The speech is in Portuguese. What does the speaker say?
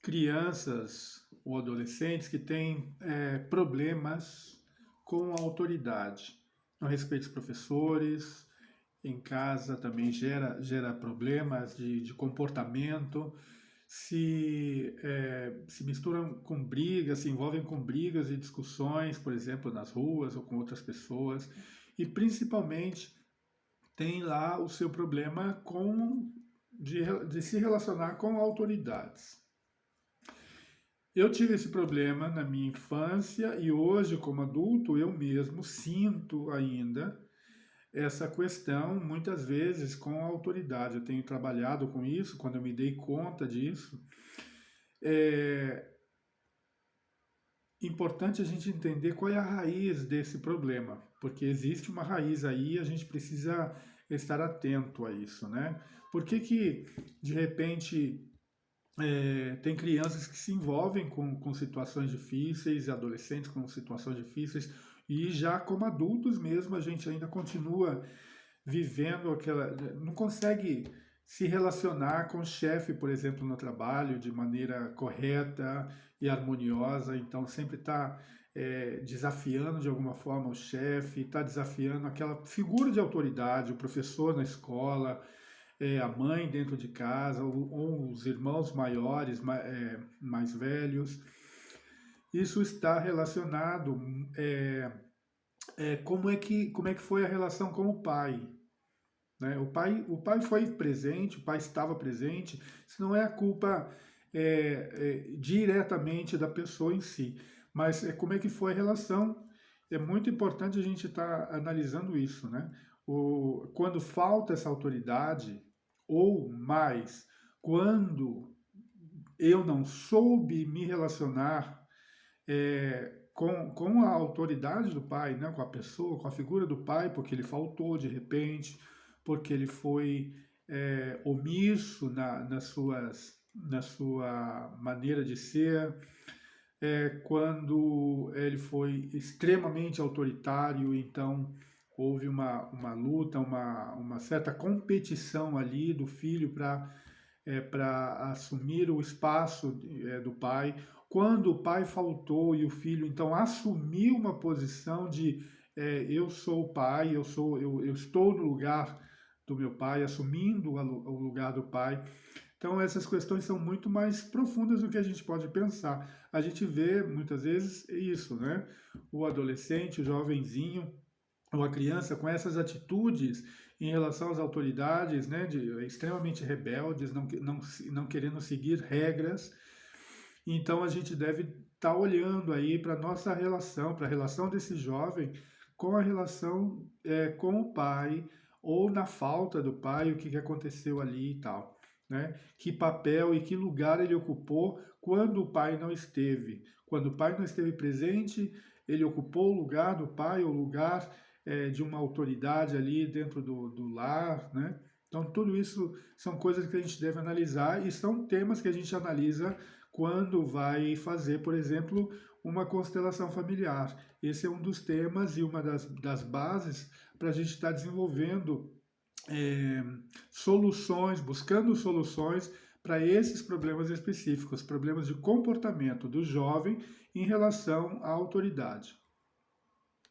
crianças ou adolescentes que têm problemas com a autoridade, no respeito aos professores, em casa também gera problemas de comportamento, se misturam com brigas, se envolvem com brigas e discussões, por exemplo, nas ruas ou com outras pessoas, e principalmente tem lá o seu problema de se relacionar com autoridades. Eu tive esse problema na minha infância e hoje, como adulto, eu mesmo sinto ainda essa questão, muitas vezes, com a autoridade. Eu tenho trabalhado com isso, quando eu me dei conta disso. É importante a gente entender qual é a raiz desse problema, porque existe uma raiz aí e a gente precisa estar atento a isso, né? Por que que, de repente, tem crianças que se envolvem com situações difíceis, adolescentes com situações difíceis, e já como adultos mesmo a gente ainda continua vivendo aquela. Não consegue se relacionar com o chefe, por exemplo, no trabalho, de maneira correta e harmoniosa, então sempre está desafiando de alguma forma o chefe, está desafiando aquela figura de autoridade, o professor na escola, a mãe dentro de casa, ou os irmãos maiores, mais velhos. Isso está relacionado como é que foi a relação com o pai, né? O pai foi presente, o pai estava presente, isso não é a culpa diretamente da pessoa em si, mas como é que foi a relação. É muito importante a gente estar analisando isso, né? Quando falta essa autoridade, ou mais, quando eu não soube me relacionar com a autoridade do pai, né, com a pessoa, com a figura do pai, porque ele faltou de repente, porque ele foi omisso na sua maneira de ser, quando ele foi extremamente autoritário, então houve uma luta, uma certa competição ali do filho para assumir o espaço do pai. Quando o pai faltou e o filho então assumiu uma posição de eu sou o pai, eu estou no lugar do meu pai, assumindo o lugar do pai. Então essas questões são muito mais profundas do que a gente pode pensar. A gente vê muitas vezes isso, né? O adolescente, o jovenzinho, ou a criança com essas atitudes em relação às autoridades, né, extremamente rebeldes, não querendo seguir regras. Então a gente deve estar olhando aí para a nossa relação, para a relação desse jovem com a relação com o pai, ou na falta do pai, o que aconteceu ali e tal. Né? Que papel e que lugar ele ocupou quando o pai não esteve. Quando o pai não esteve presente, ele ocupou o lugar do pai, o lugar de uma autoridade ali dentro do lar, né? Então, tudo isso são coisas que a gente deve analisar e são temas que a gente analisa quando vai fazer, por exemplo, uma constelação familiar. Esse é um dos temas e uma das bases para a gente estar desenvolvendo soluções, buscando soluções para esses problemas específicos, problemas de comportamento do jovem em relação à autoridade.